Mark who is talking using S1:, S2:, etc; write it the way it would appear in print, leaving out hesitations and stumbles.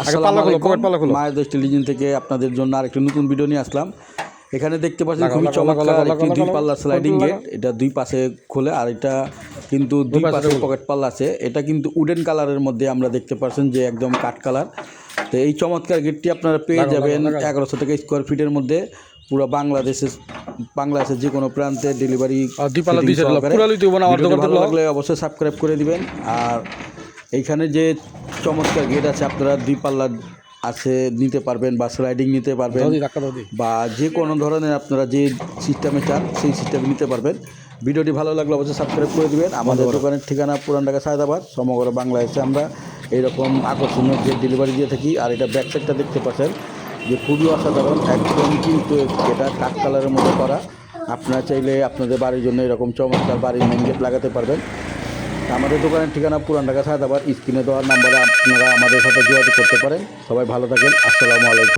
S1: আসসালামু আলাইকুম। মায়ের দেশ টেলিভিশন থেকে আপনাদের জন্য আরেকটি নতুন ভিডিও নিয়ে আসলাম। এখানে দেখতে পাচ্ছেন খুবই চমৎকার একটি 2 পাল্লা স্লাইডিং গেট। এটা 2 পাশে খোলে, আর এটা কিন্তু 2 পাশে পকেট পাল্লা আছে। এটা কিন্তু উডেন কালারের মধ্যে আমরা দেখতে পাচ্ছেন যে একদম কাঠ কালার। তো এই চমৎকার গেটটি আপনারা পেয়ে যাবেন 1100 টাকা স্কোয়ার ফিটের মধ্যে। পুরো বাংলাদেশের যে কোনো প্রান্তে ডেলিভারি। ভালো লাগলে অবশ্যই সাবস্ক্রাইব করে দিবেন। আর এইখানে যে চমৎকার গেট আছে, আপনারা 2 পাল্লা আছে নিতে পারবেন বা স্লাইডিং নিতে পারবেন, বা যে কোনো ধরনের আপনারা যে সিস্টেমে চান সেই সিস্টেমে নিতে পারবেন। ভিডিওটি ভালো লাগলে অবশ্যই সাবস্ক্রাইব করে দিবেন। আমাদের দোকানের ঠিকানা পুরান ঢাকা সায়দাবাদ। সমগ্র বাংলাদেশে আমরা এইরকম আকর্ষণীয় গেট ডেলিভারি দিয়ে থাকি। আর এটা ব্যাক সাইডটা দেখতে পাচ্ছেন যে খুবই অসাধারণ, একদম কিন্তু এটা কাঠ কালারের মধ্যে করা। আপনারা চাইলে আপনাদের বাড়ির জন্য এরকম চমৎকার বাড়ির মেন গেট লাগাতে পারবেন। আমাদের দোকানের ঠিকানা পুরান ঢাকা সায়দাবাদ। স্ক্রিনে দেওয়ার নাম্বারে আপনারা আমাদের সাথে যোগাযোগ করতে পারেন। সবাই ভালো থাকেন। আসসালামু আলাইকুম।